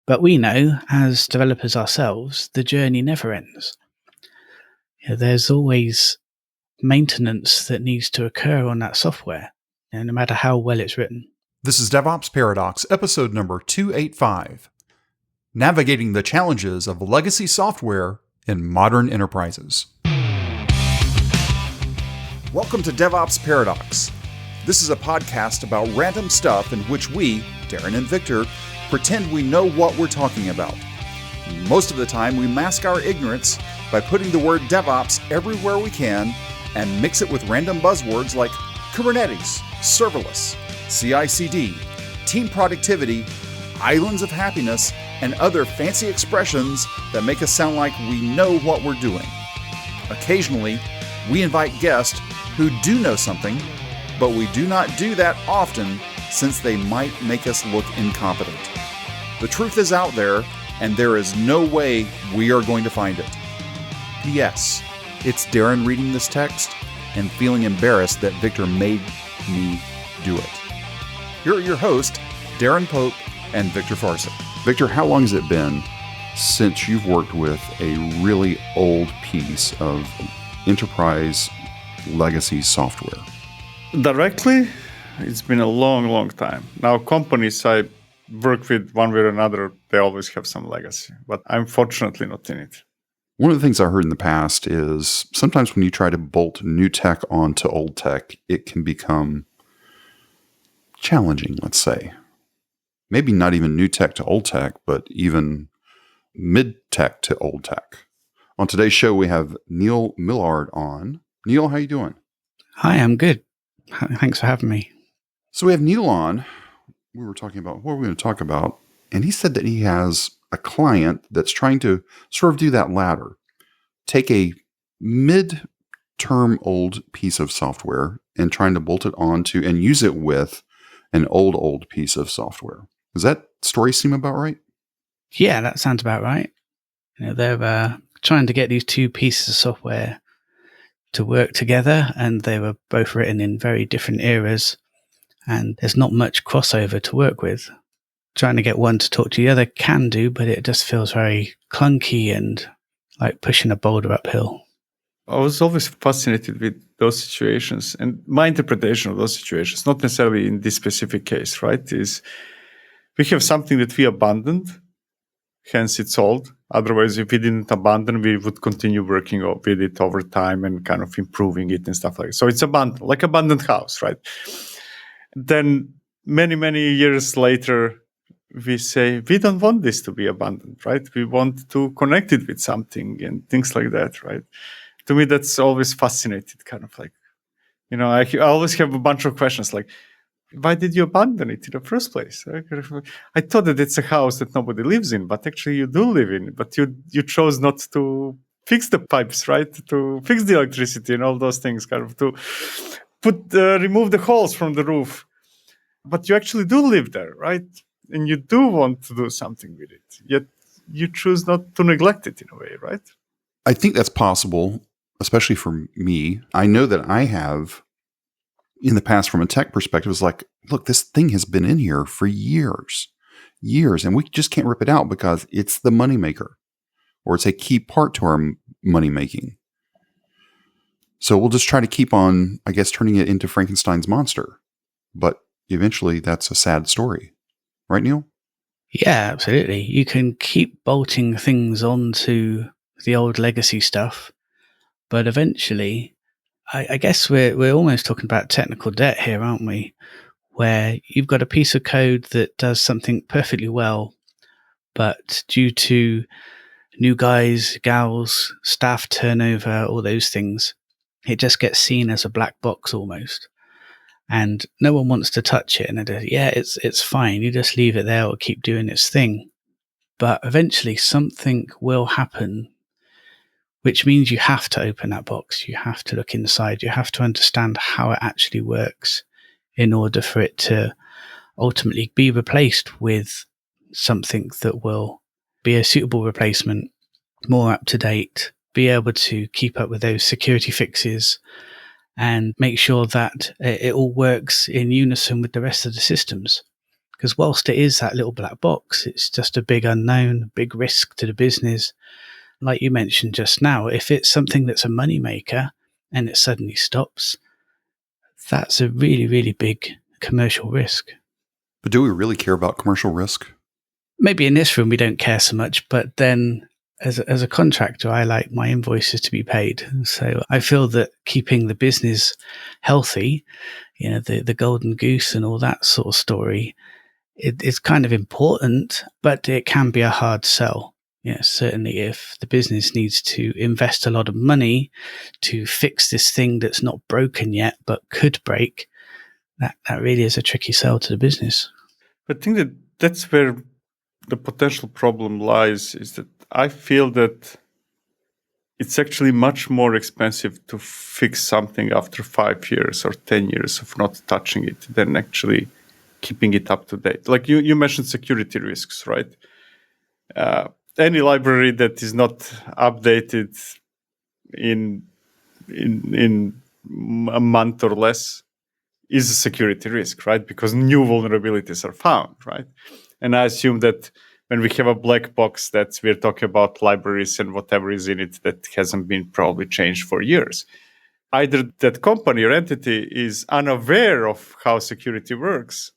But we know, as developers ourselves, the journey never ends. There's always maintenance that needs to occur on that software, no matter how well it's written. This is DevOps Paradox, episode number 285. Navigating the Challenges of Legacy Software in Modern Enterprises. Welcome to DevOps Paradox. This is a podcast about random stuff in which we, Darren and Victor, pretend we know what we're talking about. Most of the time, we mask our ignorance by putting the word DevOps everywhere we can and mix it with random buzzwords like Kubernetes, serverless, CI/CD, team productivity, islands of happiness, and other fancy expressions that make us sound like we know what we're doing. Occasionally, we invite guests who do know something, but we do not do that often since they might make us look incompetent. The truth is out there, and there is no way we are going to find it. P.S. It's Darren reading this text and feeling embarrassed that Victor made me do it. Here are your hosts, Darren Pope and Victor Farson. Victor, how long has it been since you've worked with a really old piece of enterprise legacy software? Directly, it's been a long time. Now, companies I work with, one way or another, they always have some legacy, but I'm fortunately not in it. One of the things I heard in the past is sometimes when you try to bolt new tech onto old tech, it can become challenging, let's say. Maybe not even new tech to old tech, but even mid-tech to old tech. On today's show, we have Neil Millard on. Neil, how you doing? Hi, I'm good. Thanks for having me. So we have Neil on. We were talking about what we're going to talk about, and he said that he has a client that's trying to sort of do that latter. Take a mid-term old piece of software and trying to bolt it onto and use it with an old piece of software. Does that story seem about right? Yeah, that sounds about right. They're trying to get these two pieces of software to work together, and they were both written in very different eras, and there's not much crossover to work with. Trying to get one to talk to the other can do, but it just feels very clunky and like pushing a boulder uphill. I was always fascinated with those situations, and my interpretation of those situations, not necessarily in this specific case, right, is we have something that we abandoned, hence it's old. Otherwise, if we didn't abandon, we would continue working with it over time and kind of improving it and stuff like that. So it's abandoned, like abandoned house, right? Then many years later, we say, we don't want this to be abandoned, right? We want to connect it with something and things like that, right? To me, that's always fascinating, kind of like, I always have a bunch of questions like, why did you abandon it in the first place? I thought that it's a house that nobody lives in, but actually you do live in it. But you chose not to fix the pipes, right? To fix the electricity and all those things, kind of to remove the holes from the roof. But you actually do live there, right? And you do want to do something with it. Yet you choose not to neglect it in a way, right? I think that's possible, especially for me. I know that I have in the past, from a tech perspective, is like, look, this thing has been in here for years, and we just can't rip it out because it's the moneymaker, or it's a key part to our money making. So we'll just try to keep on, I guess, turning it into Frankenstein's monster. But eventually, that's a sad story, right, Neil? Yeah, absolutely. You can keep bolting things onto the old legacy stuff, but eventually, I guess we're almost talking about technical debt here, aren't we? Where you've got a piece of code that does something perfectly well, but due to new guys, gals, staff turnover, all those things, it just gets seen as a black box almost. And no one wants to touch it. And it's fine. You just leave it there or keep doing its thing. But eventually something will happen, which means you have to open that box. You have to look inside. You have to understand how it actually works in order for it to ultimately be replaced with something that will be a suitable replacement, more up to date, be able to keep up with those security fixes and make sure that it all works in unison with the rest of the systems. Because whilst it is that little black box, it's just a big unknown, big risk to the business. Like you mentioned just now, if it's something that's a moneymaker and it suddenly stops, that's a really, really big commercial risk. But do we really care about commercial risk? Maybe in this room we don't care so much, but then as a contractor, I like my invoices to be paid. So I feel that keeping the business healthy, the golden goose and all that sort of story, it's kind of important, but it can be a hard sell. Certainly if the business needs to invest a lot of money to fix this thing that's not broken yet, but could break, that really is a tricky sell to the business. I think that's where the potential problem lies, is that I feel that it's actually much more expensive to fix something after 5 years or 10 years of not touching it than actually keeping it up to date. Like you mentioned security risks, right? Any library that is not updated in a month or less is a security risk, right? Because new vulnerabilities are found, right? And I assume that when we have a black box, that we're talking about libraries and whatever is in it that hasn't been probably changed for years. Either that company or entity is unaware of how security works,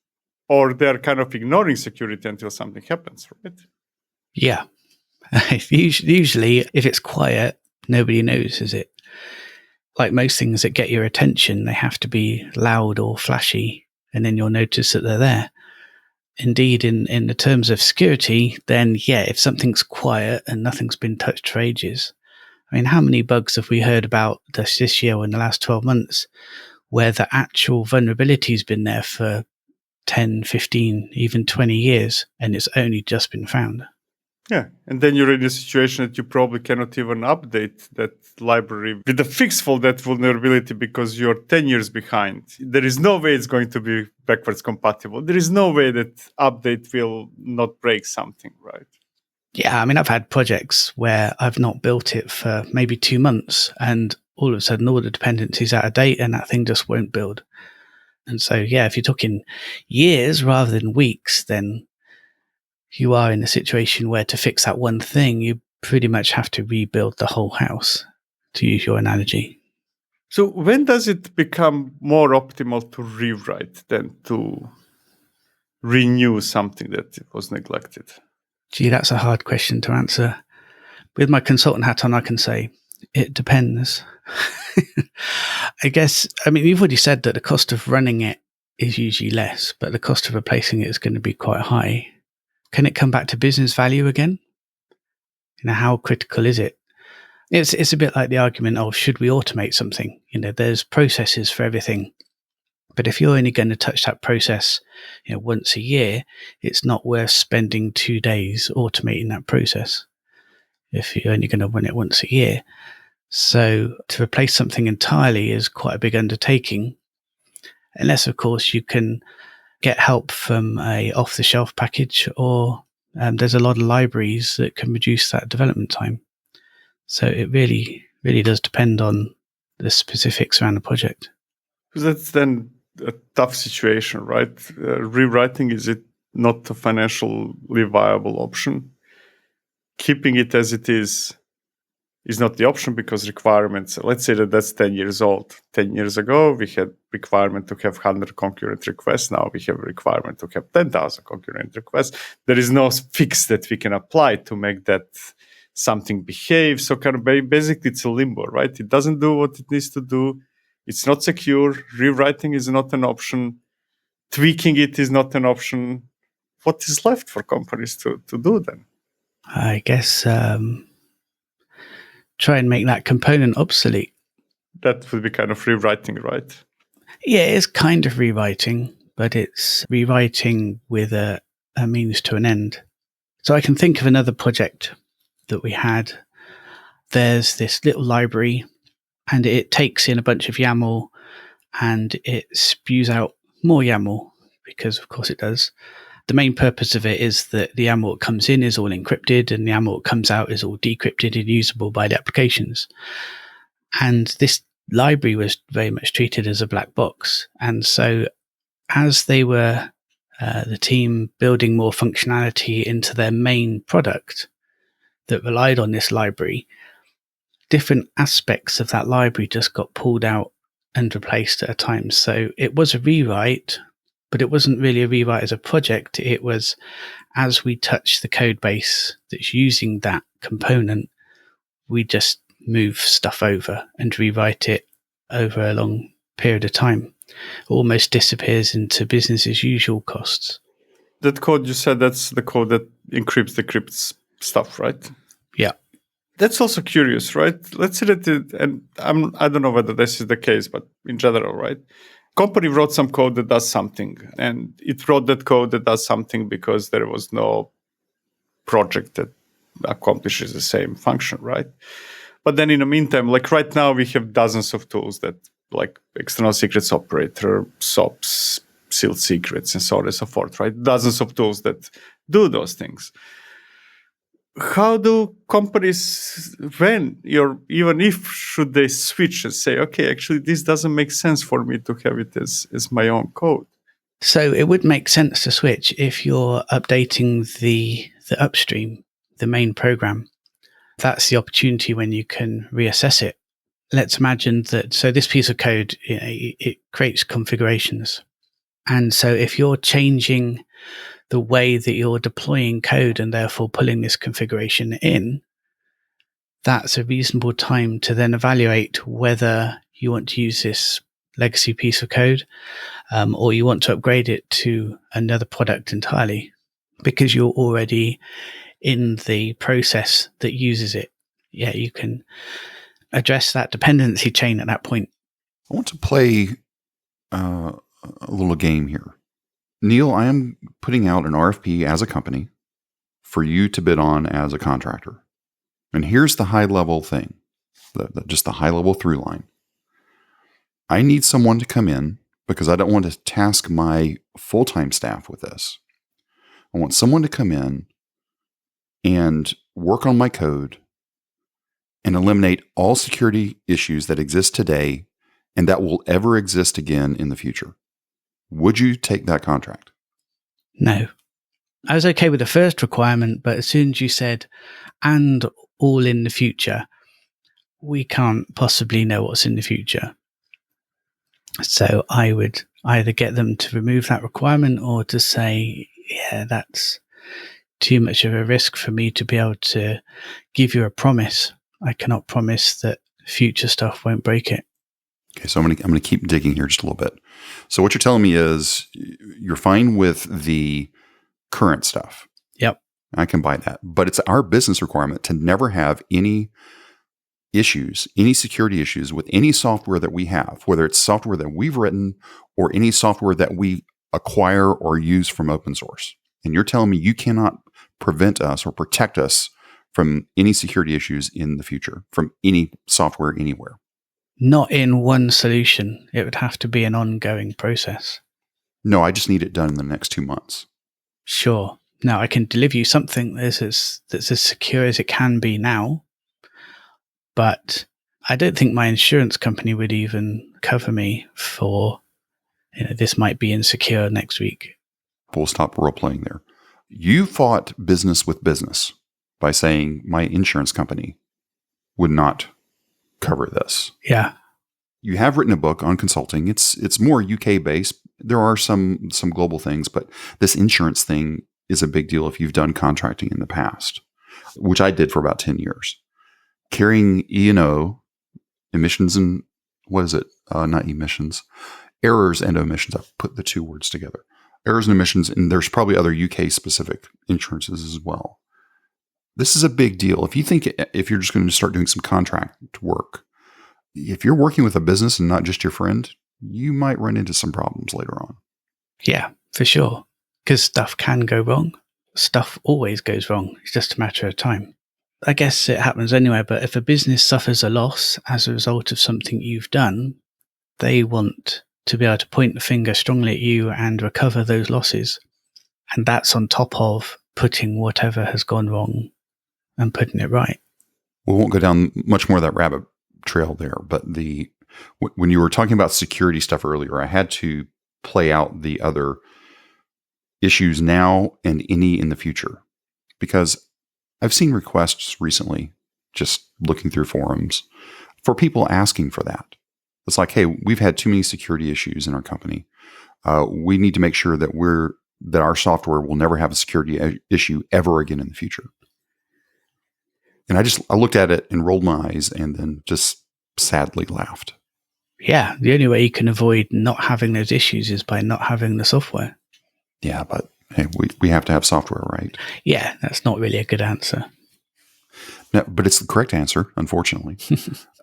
or they're kind of ignoring security until something happens, right? Yeah. Usually, if it's quiet, nobody notices it. Like most things that get your attention, they have to be loud or flashy, and then you'll notice that they're there. Indeed, in the terms of security, then yeah, if something's quiet and nothing's been touched for ages, I mean, how many bugs have we heard about this year or in the last 12 months where the actual vulnerability's been there for 10, 15, even 20 years, and it's only just been found? Yeah, and then you're in a situation that you probably cannot even update that library with a fix for that vulnerability because you're 10 years behind. There is no way it's going to be backwards compatible. There is no way that update will not break something, right? Yeah, I mean, I've had projects where I've not built it for maybe 2 months, and all of a sudden all the dependencies out of date and that thing just won't build. And so, yeah, if you're talking years rather than weeks, then you are in a situation where to fix that one thing, you pretty much have to rebuild the whole house, to use your analogy. So when does it become more optimal to rewrite than to renew something that was neglected? Gee, that's a hard question to answer. With my consultant hat on, I can say it depends. I guess, I mean, you've already said that the cost of running it is usually less, but the cost of replacing it is going to be quite high. Can it come back to business value again? How critical is it? It's a bit like the argument of, should we automate something? There's processes for everything. But if you're only going to touch that process, once a year, it's not worth spending 2 days automating that process if you're only going to run it once a year. So to replace something entirely is quite a big undertaking, unless, of course, you can get help from a off-the-shelf package, or there's a lot of libraries that can reduce that development time. So it really, really does depend on the specifics around the project. Because that's then a tough situation, right? Rewriting, is it not a financially viable option? Keeping it as it is not the option because requirements, let's say that's 10 years old. 10 years ago, we had requirement to have 100 concurrent requests. Now we have a requirement to have 10,000 concurrent requests. There is no fix that we can apply to make that something behave. So kind of basically it's a limbo, right? It doesn't do what it needs to do. It's not secure. Rewriting is not an option. Tweaking it is not an option. What is left for companies to do then? I guess try and make that component obsolete. That would be kind of rewriting, right? Yeah, it's kind of rewriting, but it's rewriting with a means to an end. So I can think of another project that we had. There's this little library, and it takes in a bunch of YAML, and it spews out more YAML, because of course it does. The main purpose of it is that the YAML that comes in is all encrypted, and the YAML that comes out is all decrypted and usable by the applications. And this library was very much treated as a black box. And so as they were the team building more functionality into their main product that relied on this library, different aspects of that library just got pulled out and replaced at a time. So it was a rewrite, but it wasn't really a rewrite as a project. It was as we touch the code base that's using that component, we just move stuff over and rewrite it over a long period of time. It almost disappears into business as usual costs. That code you said, that's the code that encrypts, decrypts stuff, right? Yeah. That's also curious, right? Let's say that, I don't know whether this is the case, but in general, right? Company wrote some code that does something, and it wrote that code that does something because there was no project that accomplishes the same function, right? But then in the meantime, like right now, we have dozens of tools that, like external secrets operator, SOPs, sealed secrets, and so on and so forth, right? Dozens of tools that do those things. How do companies, even if should they switch and say, okay, actually, this doesn't make sense for me to have it as my own code? So it would make sense to switch if you're updating the upstream, the main program. That's the opportunity when you can reassess it. Let's imagine that, so this piece of code, it creates configurations. And so if you're changing the way that you're deploying code and therefore pulling this configuration in, that's a reasonable time to then evaluate whether you want to use this legacy piece of code or you want to upgrade it to another product entirely because you're already in the process that uses it. Yeah, you can address that dependency chain at that point. I want to play a little game here. Neil, I am putting out an RFP as a company for you to bid on as a contractor. And here's the high-level thing, just the high-level through line. I need someone to come in because I don't want to task my full-time staff with this. I want someone to come in and work on my code and eliminate all security issues that exist today and that will ever exist again in the future. Would you take that contract? No. I was okay with the first requirement, but as soon as you said, and all in the future, we can't possibly know what's in the future. So I would either get them to remove that requirement or to say, yeah, that's too much of a risk for me to be able to give you a promise. I cannot promise that future stuff won't break it. Okay, so I'm going to keep digging here just a little bit. So what you're telling me is you're fine with the current stuff. Yep. I can buy that. But it's our business requirement to never have any issues, any security issues with any software that we have, whether it's software that we've written or any software that we acquire or use from open source. And you're telling me you cannot prevent us or protect us from any security issues in the future, from any software anywhere. Not in one solution. It would have to be an ongoing process. No, I just need it done in the next 2 months. Sure. Now, I can deliver you something that's as secure as it can be now, but I don't think my insurance company would even cover me for, this might be insecure next week. We'll stop role-playing there. You fought business with business by saying my insurance company would not cover this. Yeah. You have written a book on consulting. It's more UK based. There are some global things, but this insurance thing is a big deal if you've done contracting in the past, which I did for about 10 years. Carrying E&O, emissions and not emissions, errors and omissions. I've put the two words together. Errors and omissions, and there's probably other UK specific insurances as well. This is a big deal. If you're just going to start doing some contract work, if you're working with a business and not just your friend, you might run into some problems later on. Yeah, for sure. Because stuff can go wrong. Stuff always goes wrong. It's just a matter of time. I guess it happens anyway, but if a business suffers a loss as a result of something you've done, they want to be able to point the finger strongly at you and recover those losses. And that's on top of putting whatever has gone wrong and putting it right. We won't go down much more of that rabbit trail there, but when you were talking about security stuff earlier, I had to play out the other issues now and any in the future? Because I've seen requests recently, just looking through forums, for people asking for that. It's like, hey, we've had too many security issues in our company. We need to make sure that our software will never have a security issue ever again in the future. And I looked at it and rolled my eyes and then just sadly laughed. Yeah, the only way you can avoid not having those issues is by not having the software. Yeah, but hey, we have to have software, right? Yeah, that's not really a good answer. No, but it's the correct answer, unfortunately.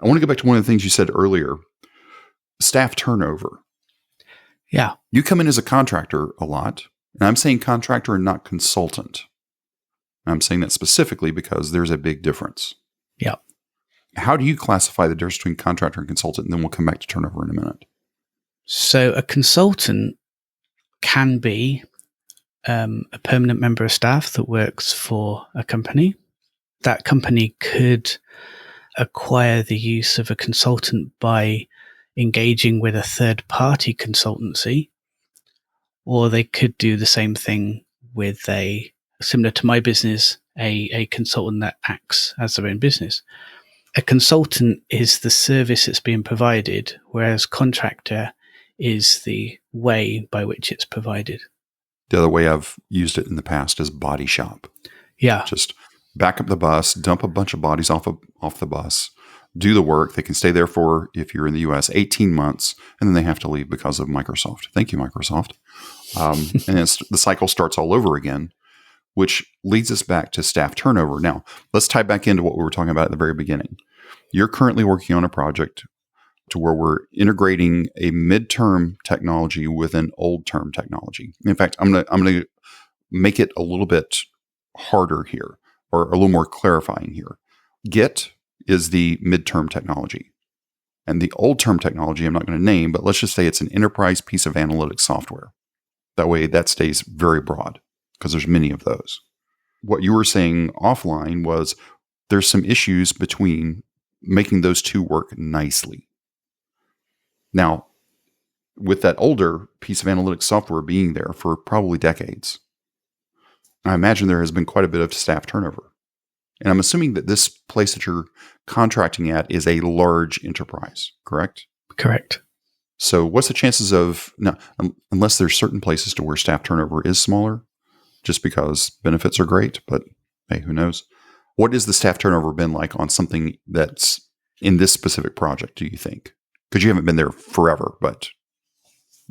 I want to go back to one of the things you said earlier, staff turnover. Yeah. You come in as a contractor a lot, and I'm saying contractor and not consultant. I'm saying that specifically because there's a big difference. Yeah. How do you classify the difference between contractor and consultant? And then we'll come back to turnover in a minute. So a consultant can be a permanent member of staff that works for a company. That company could acquire the use of a consultant by engaging with a third-party consultancy, or they could do the same thing with similar to my business, a consultant that acts as their own business. A consultant is the service that's being provided, whereas contractor is the way by which it's provided. The other way I've used it in the past is body shop. Yeah. Just back up the bus, dump a bunch of bodies off the bus, do the work. They can stay there for, if you're in the US, 18 months, and then they have to leave because of Microsoft. Thank you, Microsoft. And the cycle starts all over again, which leads us back to staff turnover. Now, let's tie back into what we were talking about at the very beginning. You're currently working on a project to where we're integrating a midterm technology with an old-term technology. In fact, I'm gonna make it a little bit harder here, or a little more clarifying here. Git is the midterm technology. And the old-term technology I'm not going to name, but let's just say it's an enterprise piece of analytics software. That way that stays very broad, because there's many of those. What you were saying offline was there's some issues between making those two work nicely. Now, with that older piece of analytics software being there for probably decades, I imagine there has been quite a bit of staff turnover. And I'm assuming that this place that you're contracting at is a large enterprise, correct? Correct. So what's the chances of, now, unless there's certain places to where staff turnover is smaller, just because benefits are great, but hey, who knows? What has the staff turnover been like on something that's in this specific project, do you think? Because you haven't been there forever, but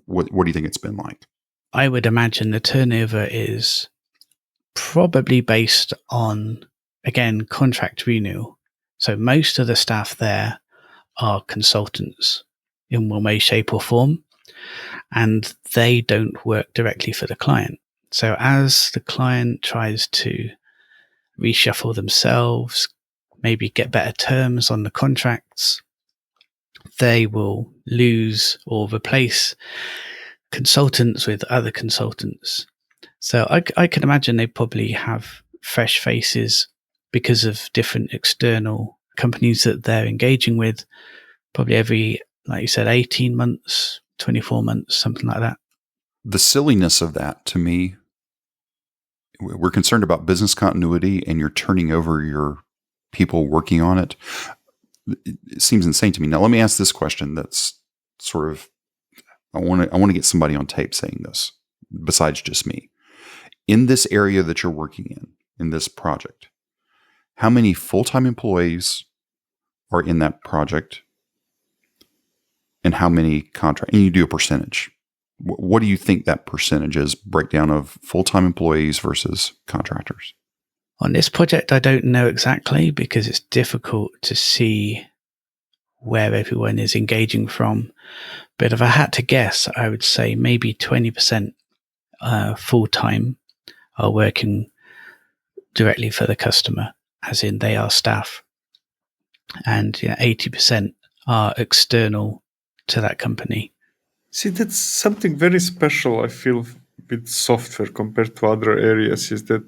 what do you think it's been like? I would imagine the turnover is probably based on, again, contract renewal. So most of the staff there are consultants in one way, shape, or form, and they don't work directly for the client. So as the client tries to reshuffle themselves, maybe get better terms on the contracts, they will lose or replace consultants with other consultants. So I can imagine they probably have fresh faces because of different external companies that they're engaging with, probably every, like you said, 18 months, 24 months, something like that. The silliness of that, to me, we're concerned about business continuity and you're turning over your people working on it. It seems insane to me. Now, let me ask this question that's sort of, I want to get somebody on tape saying this besides just me. In this area that you're working in this project, how many full-time employees are in that project and how many contract? And you do a percentage. What do you think that percentage is, breakdown of full-time employees versus contractors? On this project, I don't know exactly because it's difficult to see where everyone is engaging from. But if I had to guess, I would say maybe 20% full-time are working directly for the customer, as in they are staff. And 80% are external to that company. See, that's something very special, I feel, with software compared to other areas, is that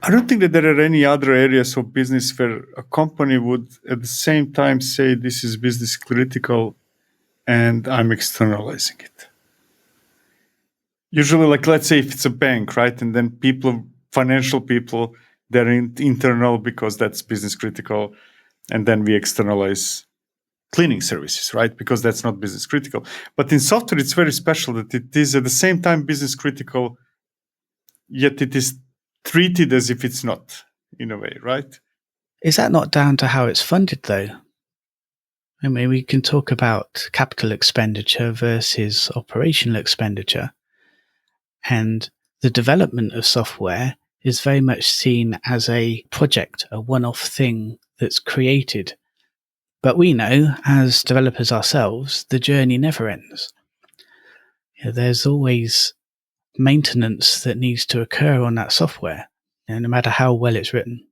I don't think that there are any other areas of business where a company would at the same time say this is business critical and I'm externalizing it. Usually, like, let's say if it's a bank, right? And then financial people, they're internal because that's business critical. And then we externalize cleaning services, right? Because that's not business critical. But in software, it's very special that it is at the same time business critical, yet it is treated as if it's not, in a way, right? Is that not down to how it's funded, though? I mean, we can talk about capital expenditure versus operational expenditure. And the development of software is very much seen as a project, a one-off thing that's created. But we know, as developers ourselves, the journey never ends. There's always maintenance that needs to occur on that software, no matter how well it's written.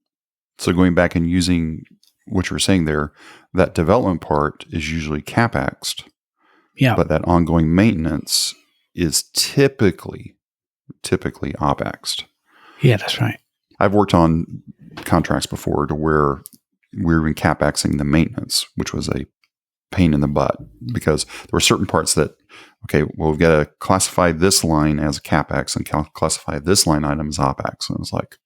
So going back and using what you were saying there, that development part is usually CapExed. Yeah. But that ongoing maintenance is typically OpExed. Yeah, that's right. I've worked on contracts before to where we were CapExing the maintenance, which was a pain in the butt because there were certain parts that, okay, well, we've got to classify this line as CapEx and classify this line item as OpEx. And it's like,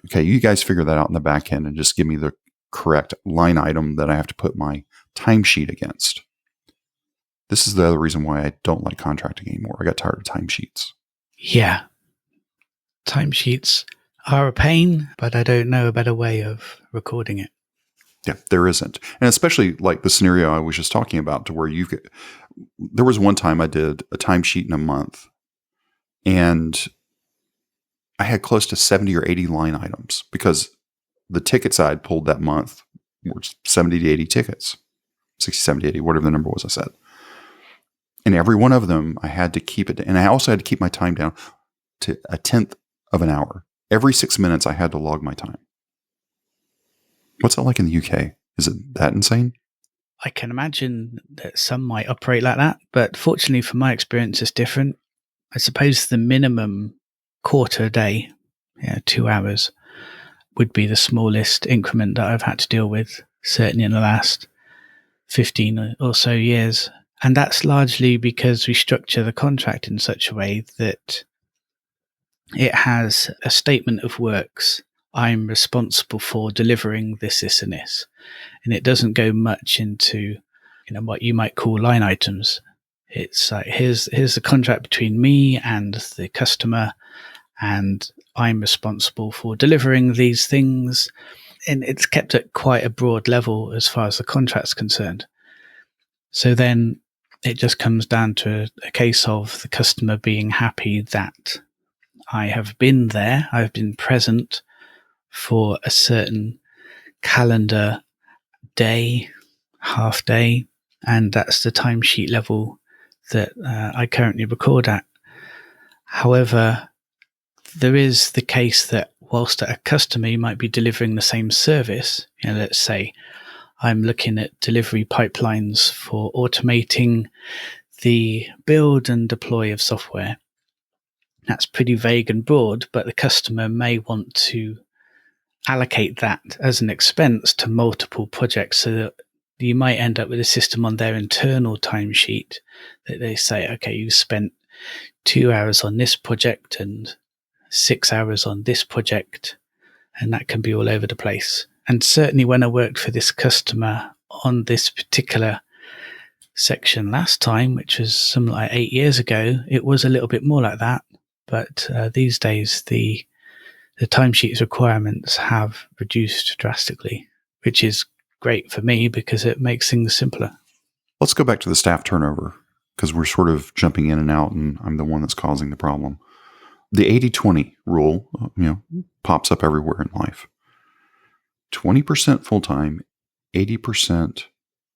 okay, you guys figure that out in the back end and just give me the correct line item that I have to put my timesheet against. This is the other reason why I don't like contracting anymore. I got tired of timesheets. Yeah. Timesheets are a pain, but I don't know a better way of recording it. Yeah, there isn't. And especially like the scenario I was just talking about to where there was one time I did a timesheet in a month and I had close to 70 or 80 line items because the tickets I had pulled that month were 70 to 80 tickets, 60, 70, 80, whatever the number was I said. And every one of them, I had to keep it. And I also had to keep my time down to 1/10 of an hour. Every 6 minutes, I had to log my time. What's that like in the UK? Is it that insane? I can imagine that some might operate like that, but fortunately for my experience, it's different. I suppose the minimum quarter a day, 2 hours, would be the smallest increment that I've had to deal with, certainly in the last 15 or so years. And that's largely because we structure the contract in such a way that it has a statement of works. I'm responsible for delivering this, this, and this. And it doesn't go much into, what you might call line items. It's like, here's the contract between me and the customer, and I'm responsible for delivering these things. And it's kept at quite a broad level as far as the contract's concerned. So then it just comes down to a case of the customer being happy that I have been there, I've been present for a certain calendar day, half day, and that's the timesheet level that I currently record at. However, there is the case that whilst a customer might be delivering the same service, let's say I'm looking at delivery pipelines for automating the build and deploy of software. That's pretty vague and broad, but the customer may want to allocate that as an expense to multiple projects so that you might end up with a system on their internal timesheet that they say, okay, you spent 2 hours on this project and 6 hours on this project, and that can be all over the place. And certainly when I worked for this customer on this particular section last time, which was something like 8 years ago, it was a little bit more like that. But these days, the timesheets requirements have reduced drastically, which is great for me because it makes things simpler. Let's go back to the staff turnover because we're sort of jumping in and out, and I'm the one that's causing the problem. The 80-20 rule, pops up everywhere in life. 20% full-time, 80%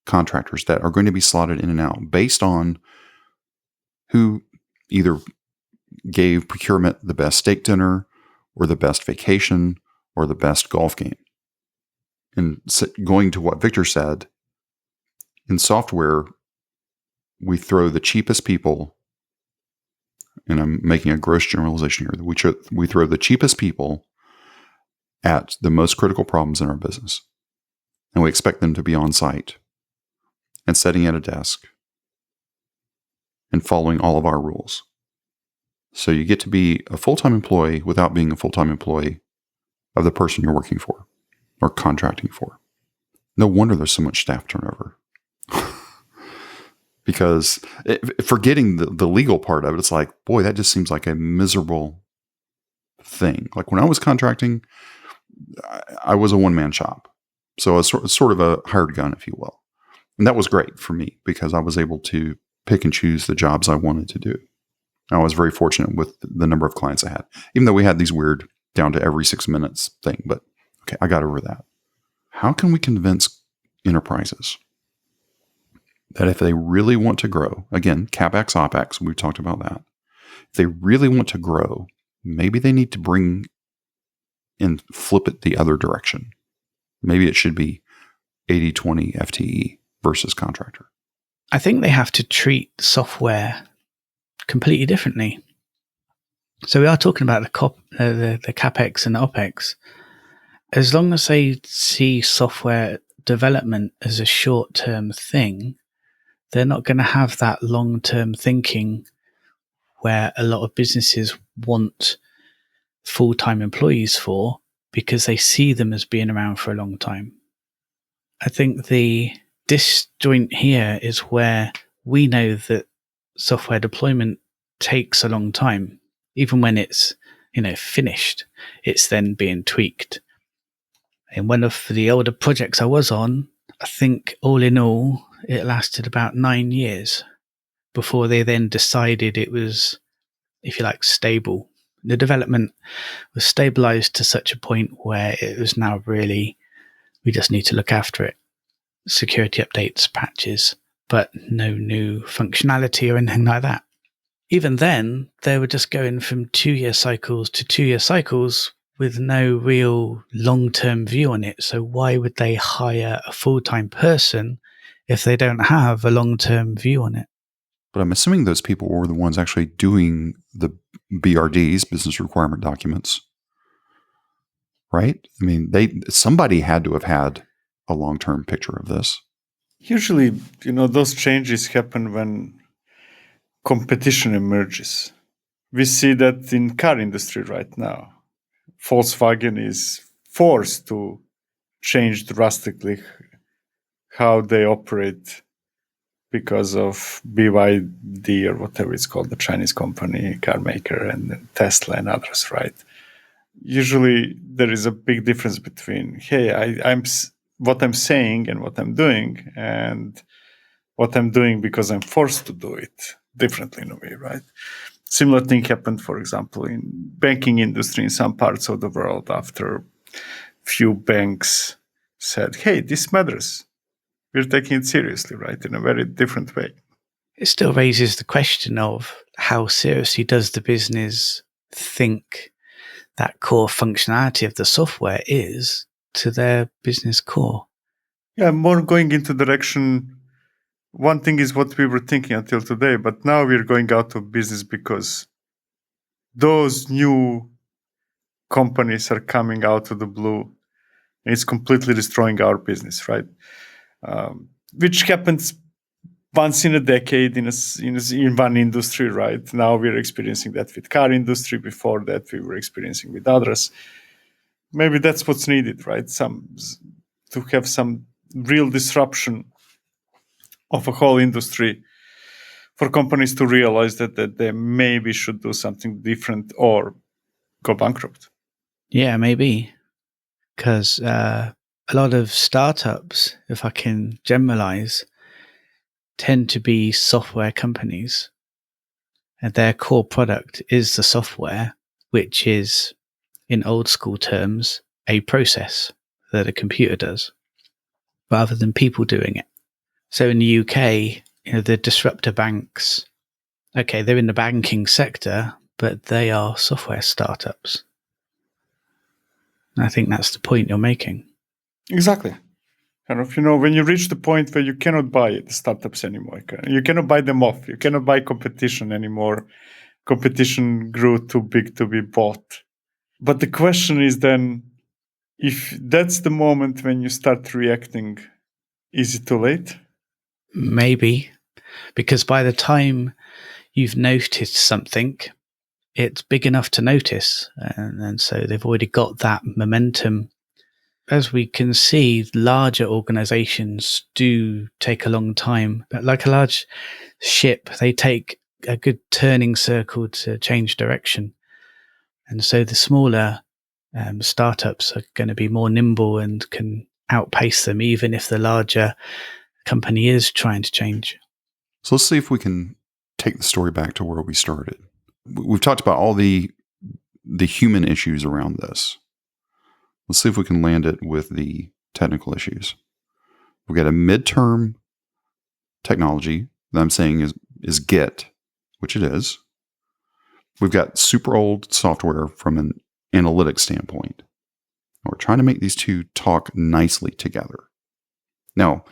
contractors that are going to be slotted in and out based on who either gave procurement the best steak dinner or the best vacation or the best golf game. And going to what Victor said, in software, we throw the cheapest people, and I'm making a gross generalization here, we throw the cheapest people at the most critical problems in our business. And we expect them to be on site and sitting at a desk and following all of our rules. So you get to be a full-time employee without being a full-time employee of the person you're working for or contracting for. No wonder there's so much staff turnover. Because forgetting the legal part of it, it's like, boy, that just seems like a miserable thing. Like when I was contracting, I was a one-man shop. So I was sort of a hired gun, if you will. And that was great for me because I was able to pick and choose the jobs I wanted to do. I was very fortunate with the number of clients I had, even though we had these weird down to every 6 minutes thing. But okay, I got over that. How can we convince enterprises that if they really want to grow, again, CapEx, OpEx, we've talked about that. If they really want to grow, maybe they need to bring and flip it the other direction. Maybe it should be 80-20 FTE versus contractor. I think they have to treat software completely differently. So we are talking about the CapEx and the OpEx. As long as they see software development as a short-term thing, they're not going to have that long-term thinking where a lot of businesses want full-time employees for because they see them as being around for a long time. I think the disjoint here is where we know that software deployment takes a long time. Even when it's, finished, it's then being tweaked. In one of the older projects I was on, I think all in all, it lasted about 9 years before they then decided it was, if you like, stable. The development was stabilized to such a point where it was now really, we just need to look after it. Security updates, patches, but no new functionality or anything like that. Even then, they were just going from 2-year cycles to 2-year cycles with no real long-term view on it. So why would they hire a full-time person if they don't have a long-term view on it? But I'm assuming those people were the ones actually doing the BRDs, business requirement documents, right? I mean, somebody had to have had a long-term picture of this. Usually, those changes happen when competition emerges. We see that in car industry right now. Volkswagen is forced to change drastically how they operate because of BYD or whatever it's called, the Chinese company, car maker, and Tesla and others, right? Usually there is a big difference between, hey, I'm what I'm saying and what I'm doing, and what I'm doing because I'm forced to do it differently in a way, right? Similar thing happened, for example, in banking industry in some parts of the world after few banks said, hey, this matters. We're taking it seriously, right? In a very different way. It still raises the question of how seriously does the business think that core functionality of the software is to their business core? Yeah, more going into direction. One thing is what we were thinking until today, but now we're going out of business because those new companies are coming out of the blue and it's completely destroying our business, right? Which happens once in a decade in one industry, right? Now we're experiencing that with car industry. Before that, we were experiencing with others. Maybe that's what's needed, right? To have some real disruption of a whole industry for companies to realize that they maybe should do something different or go bankrupt. Yeah, maybe. Because a lot of startups, if I can generalize, tend to be software companies. And their core product is the software, which is, in old school terms, a process that a computer does, rather than people doing it. So in the UK, the disruptor banks, okay, they're in the banking sector, but they are software startups. And I think that's the point you're making. Exactly. Kind of, when you reach the point where you cannot buy the startups anymore, you cannot buy them off. You cannot buy competition anymore. Competition grew too big to be bought. But the question is then, if that's the moment when you start reacting, is it too late? Maybe, because by the time you've noticed something, it's big enough to notice. And so they've already got that momentum. As we can see, larger organizations do take a long time. But like a large ship, they take a good turning circle to change direction. And so the smaller startups are going to be more nimble and can outpace them, even if the larger company is trying to change. So let's see if we can take the story back to where we started. We've talked about all the human issues around this. Let's see if we can land it with the technical issues. We've got a midterm technology that I'm saying is Git, which it is. We've got super old software from an analytics standpoint. We're trying to make these two talk nicely together. Now,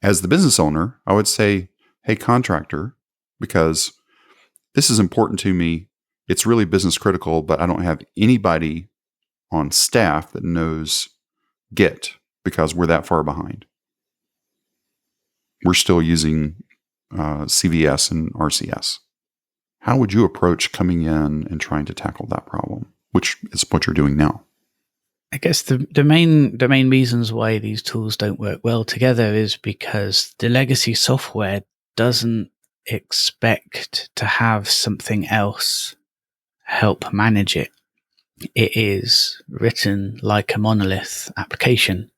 as the business owner, I would say, hey, contractor, because this is important to me. It's really business critical, but I don't have anybody on staff that knows Git because we're that far behind. We're still using CVS and RCS. How would you approach coming in and trying to tackle that problem, which is what you're doing now? I guess the main reasons why these tools don't work well together is because the legacy software doesn't expect to have something else help manage it. It is written like a monolith application.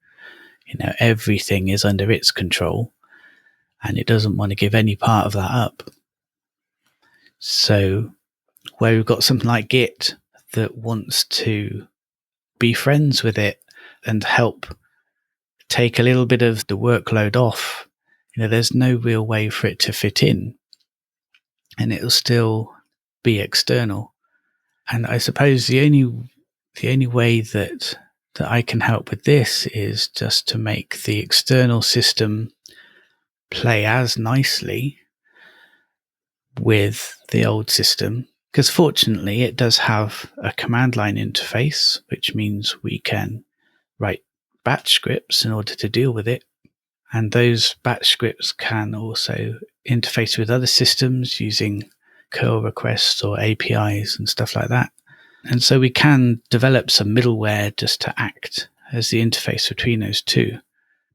Everything is under its control, and it doesn't want to give any part of that up. So where we've got something like Git that wants to be friends with it and help take a little bit of the workload off, there's no real way for it to fit in, and it'll still be external. And I suppose the only way that I can help with this is just to make the external system play as nicely with the old system, because fortunately it does have a command line interface, which means we can write batch scripts in order to deal with it. And those batch scripts can also interface with other systems using curl requests or APIs and stuff like that. And so we can develop some middleware just to act as the interface between those two.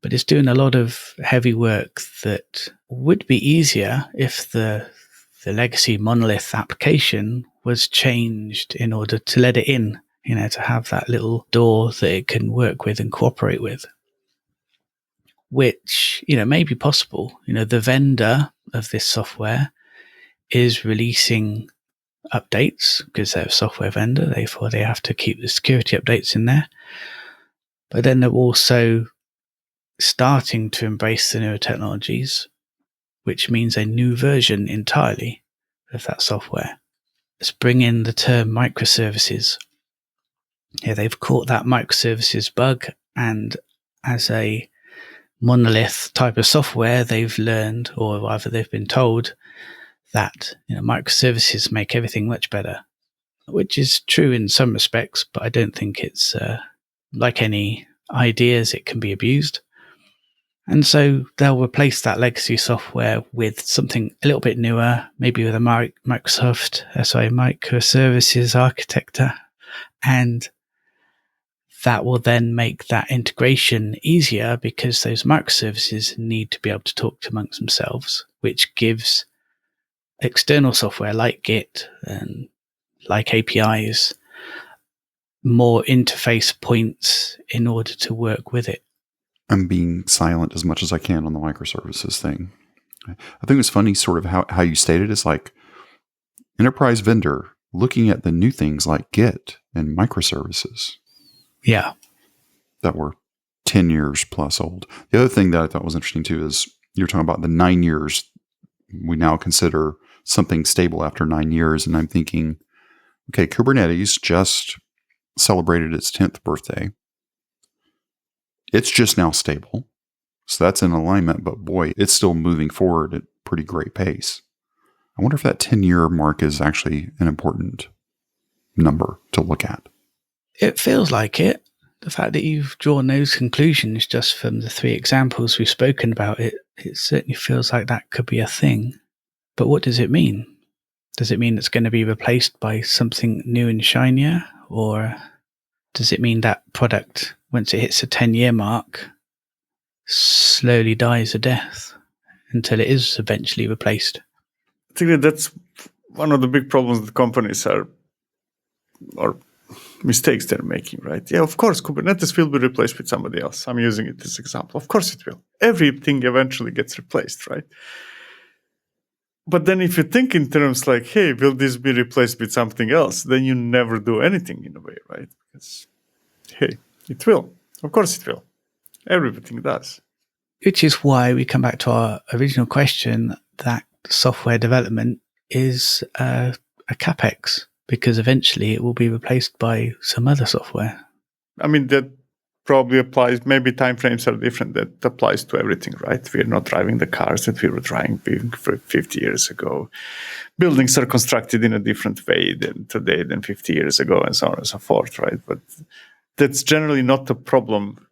But it's doing a lot of heavy work that would be easier if the legacy monolith application was changed in order to let it in, to have that little door that it can work with and cooperate with, which, may be possible. The vendor of this software is releasing updates because they're a software vendor, therefore they have to keep the security updates in there. But then they're also starting to embrace the newer technologies, which means a new version entirely of that software. Let's bring in the term microservices. They've caught that microservices bug, and as a monolith type of software, they've learned, or rather they've been told, that microservices make everything much better, which is true in some respects, but I don't think it's like any ideas, it can be abused. And so they'll replace that legacy software with something a little bit newer, maybe with a microservices architecture, and that will then make that integration easier because those microservices need to be able to talk amongst themselves, which gives external software like Git and like APIs more interface points in order to work with it. I'm being silent as much as I can on the microservices thing. I think it's funny sort of how you stated it's like enterprise vendor looking at the new things like Git and microservices. Yeah. That were 10 years plus old. The other thing that I thought was interesting too is you're talking about the 9 years. We now consider something stable after 9 years. And I'm thinking, okay, Kubernetes just celebrated its 10th birthday. It's just now stable. So that's in alignment, but boy, it's still moving forward at pretty great pace. I wonder if that 10-year mark is actually an important number to look at. It feels like it. The fact that you've drawn those conclusions just from the 3 examples we've spoken about, it certainly feels like that could be a thing. But what does it mean? Does it mean it's going to be replaced by something new and shinier? Or does it mean that product, once it hits a 10-year mark, slowly dies a death until it is eventually replaced? I think that's one of the big problems that companies are, or mistakes they're making, right? Yeah, of course, Kubernetes will be replaced with somebody else. I'm using it as an example. Of course it will. Everything eventually gets replaced, right? But then if you think in terms like, hey, will this be replaced with something else? Then you never do anything in a way, right? Because, hey, it will. Of course it will. Everything does. Which is why we come back to our original question that software development is a capex, because eventually it will be replaced by some other software. I mean, that probably applies, maybe timeframes are different. That applies to everything, right? We're not driving the cars that we were driving 50 years ago. Buildings are constructed in a different way than today than 50 years ago, and so on and so forth, right? But that's generally not a problem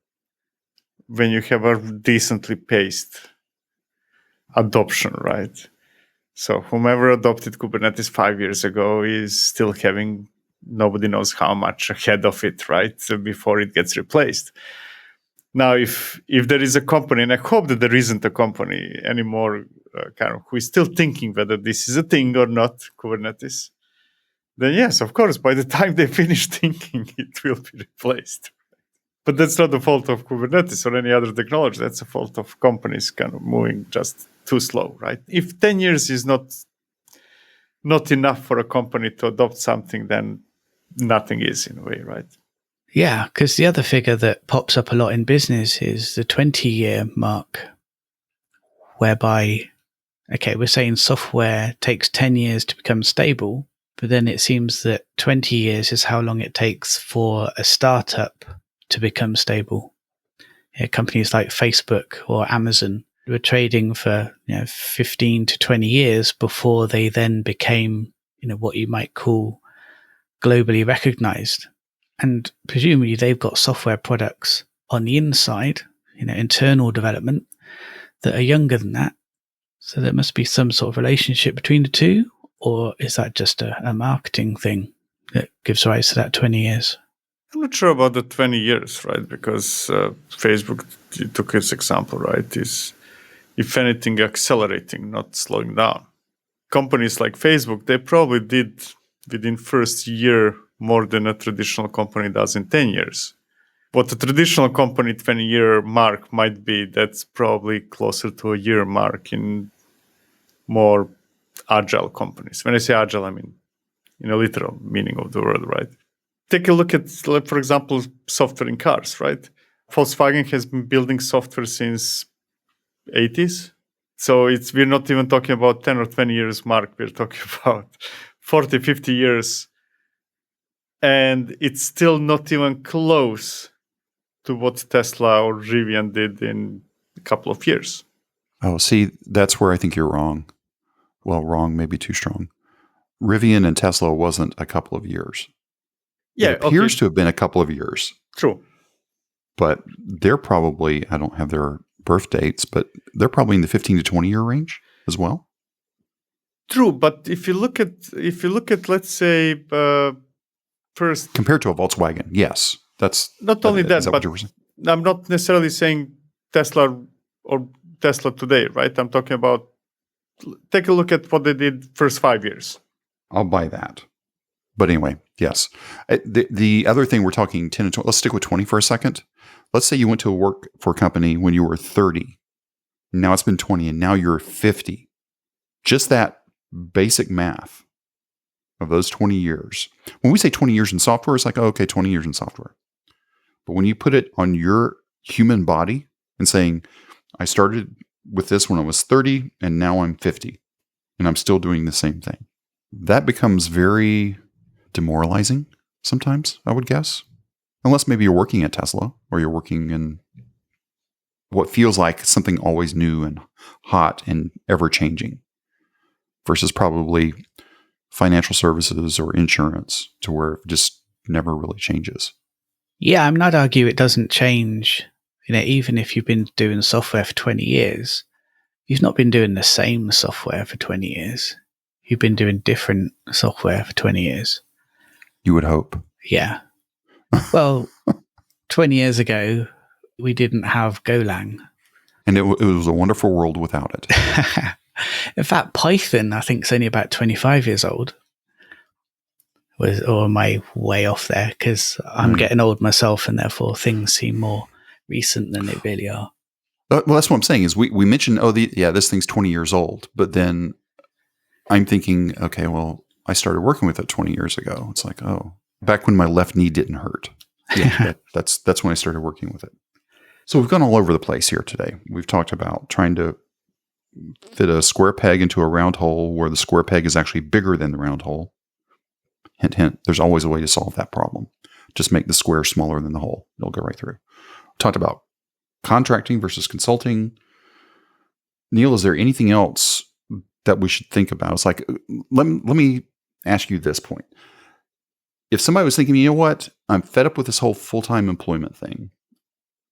when you have a decently paced adoption, right? So whomever adopted Kubernetes 5 years ago is still having nobody knows how much ahead of it, right? So before it gets replaced. Now, if there is a company, and I hope that there isn't a company anymore who is still thinking whether this is a thing or not, Kubernetes, then yes, of course, by the time they finish thinking, it will be replaced. But that's not the fault of Kubernetes or any other technology. That's the fault of companies kind of moving just too slow, right? If 10 years is not enough for a company to adopt something, then nothing is in a way, right? Yeah, because the other figure that pops up a lot in business is the 20-year mark, whereby, okay, we're saying software takes 10 years to become stable, but then it seems that 20 years is how long it takes for a startup to become stable. Yeah, companies like Facebook or Amazon were trading for 15 to 20 years before they then became what you might call globally recognized. And presumably they've got software products on the inside, internal development, that are younger than that. So there must be some sort of relationship between the two, or is that just a marketing thing that gives rise to that 20 years? I'm not sure about the 20 years, right? Because Facebook, you took its example, right, is, if anything, accelerating, not slowing down. Companies like Facebook, they probably did within first year more than a traditional company does in 10 years. What a traditional company 20-year mark might be, that's probably closer to a year mark in more agile companies. When I say agile, I mean in a literal meaning of the word, right? Take a look at, for example, software in cars, right? Volkswagen has been building software since 80s. So we're not even talking about 10 or 20 years mark. We're talking about 40, 50 years. And it's still not even close to what Tesla or Rivian did in a couple of years. Oh, see, that's where I think you're wrong. Well, wrong may be too strong. Rivian and Tesla wasn't a couple of years. Yeah, it appears to have been a couple of years. True. But they're probably, I don't have their birth dates, but they're probably in the 15 to 20 year range as well. True, but if you look at let's say first, compared to a Volkswagen, yes, that's not only that, that but I'm not necessarily saying Tesla or Tesla today, right? I'm talking about, take a look at what they did first 5 years. I'll buy that. But anyway, yes. The other thing we're talking 10 and 20, let's stick with 20 for a second. Let's say you went to work for a company when you were 30. Now it's been 20 and now you're 50. Just that basic math of those 20 years. When we say 20 years in software, it's like, oh, okay, 20 years in software. But when you put it on your human body and saying, I started with this when I was 30 and now I'm 50 and I'm still doing the same thing, that becomes very demoralizing sometimes, I would guess. Unless maybe you're working at Tesla or you're working in what feels like something always new and hot and ever-changing versus probably financial services or insurance to where it just never really changes. Yeah, I'm not argue it doesn't change. Even if you've been doing software for 20 years, you've not been doing the same software for 20 years. you've been doing different software for 20 years. You would hope. Yeah. Well, 20 years ago, we didn't have Golang. And it was a wonderful world without it. In fact, Python, I think, is only about 25 years old. Or am I way off there? Because I'm getting old myself, and therefore things seem more recent than they really are. Well, that's what I'm saying is we mentioned, this thing's 20 years old. But then I'm thinking, okay, well, I started working with it 20 years ago. It's like, oh, back when my left knee didn't hurt. Yeah, that's when I started working with it. So we've gone all over the place here today. We've talked about trying to fit a square peg into a round hole where the square peg is actually bigger than the round hole. Hint, hint, there's always a way to solve that problem. Just make the square smaller than the hole. It'll go right through. We talked about contracting versus consulting. Neil, is there anything else that we should think about? It's like, let me ask you this point. If somebody was thinking, you know what, I'm fed up with this whole full-time employment thing.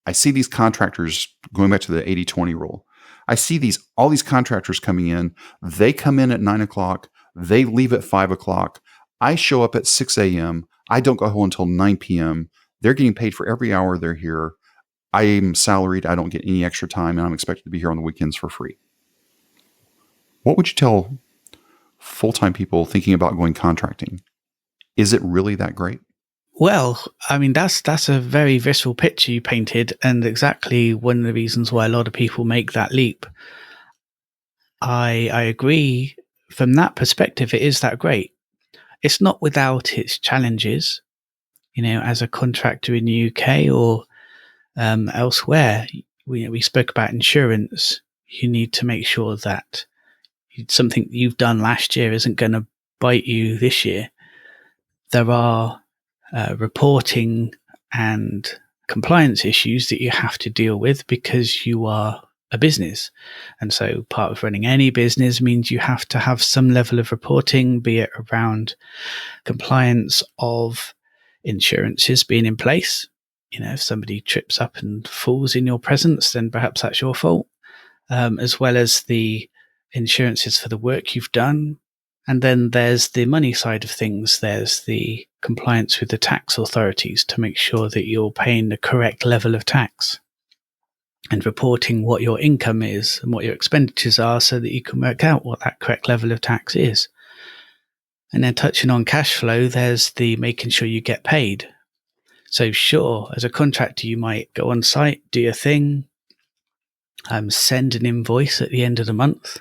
I see these contractors, going back to the 80-20 rule, I see all these contractors coming in. They come in at 9 o'clock. They leave at 5 o'clock. I show up at 6 a.m. I don't go home until 9 p.m. They're getting paid for every hour they're here. I am salaried. I don't get any extra time, and I'm expected to be here on the weekends for free. What would you tell full-time people thinking about going contracting? Is it really that great? Well, I mean, that's a very visceral picture you painted, and exactly one of the reasons why a lot of people make that leap. I agree. From that perspective, it is that great. It's not without its challenges. As a contractor in the UK or elsewhere, we spoke about insurance. You need to make sure that something you've done last year isn't going to bite you this year. There are reporting and compliance issues that you have to deal with because you are a business. And so part of running any business means you have to have some level of reporting, be it around compliance of insurances being in place. If somebody trips up and falls in your presence, then perhaps that's your fault, as well as the insurances for the work you've done. And then there's the money side of things. There's the compliance with the tax authorities to make sure that you're paying the correct level of tax and reporting what your income is and what your expenditures are so that you can work out what that correct level of tax is. And then touching on cash flow, there's the making sure you get paid. So sure, as a contractor, you might go on site, do your thing, send an invoice at the end of the month.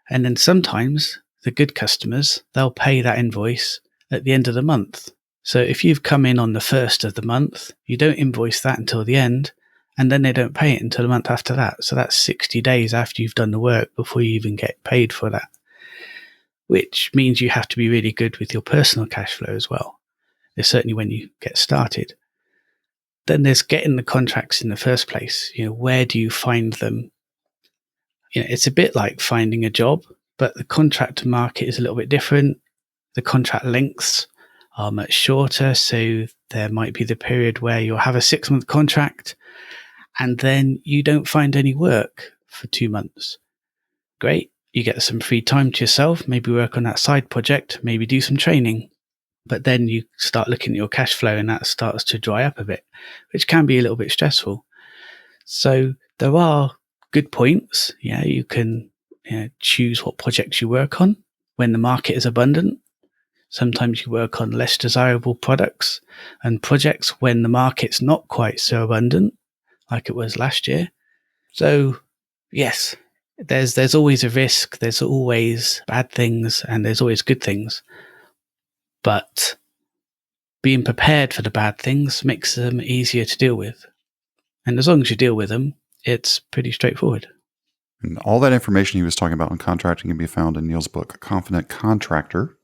And then sometimes the good customers, they'll pay that invoice at the end of the month. So if you've come in on the first of the month, you don't invoice that until the end, and then they don't pay it until the month after that. So that's 60 days after you've done the work before you even get paid for that, which means you have to be really good with your personal cash flow as well. Certainly when you get started. Then there's getting the contracts in the first place. Where do you find them? It's a bit like finding a job, but the contractor market is a little bit different. The contract lengths are much shorter. So there might be the period where you'll have a 6-month contract and then you don't find any work for 2 months. Great. You get some free time to yourself, maybe work on that side project, maybe do some training. But then you start looking at your cash flow and that starts to dry up a bit, which can be a little bit stressful. So there are good points. You can choose what projects you work on when the market is abundant. Sometimes you work on less desirable products and projects when the market's not quite so abundant, like it was last year. So yes, there's always a risk. There's always bad things and there's always good things. But being prepared for the bad things makes them easier to deal with. And as long as you deal with them, it's pretty straightforward. And all that information he was talking about on contracting can be found in Neil's book, Confident Contractor,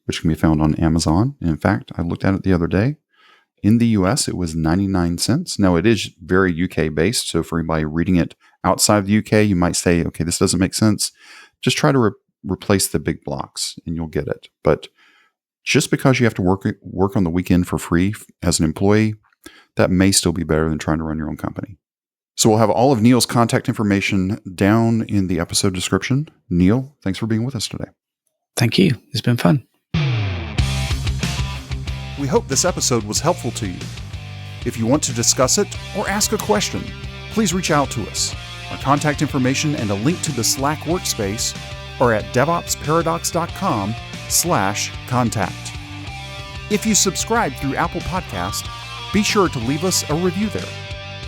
which can be found on Amazon. And in fact, I looked at it the other day. In the US, it was 99 cents. Now, it is very UK-based, so for anybody reading it outside of the UK, you might say, okay, this doesn't make sense. Just try to replace the big blocks, and you'll get it. But just because you have to work on the weekend for free as an employee, that may still be better than trying to run your own company. So we'll have all of Neil's contact information down in the episode description. Neil, thanks for being with us today. Thank you. It's been fun. We hope this episode was helpful to you. If you want to discuss it or ask a question, please reach out to us. Our contact information and a link to the Slack workspace are at devopsparadox.com/contact. If you subscribe through Apple Podcast, be sure to leave us a review there.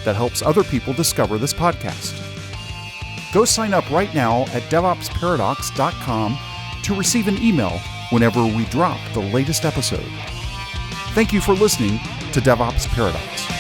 That helps other people discover this podcast. Go sign up right now at devopsparadox.com to receive an email whenever we drop the latest episode. Thank you for listening to DevOps Paradox.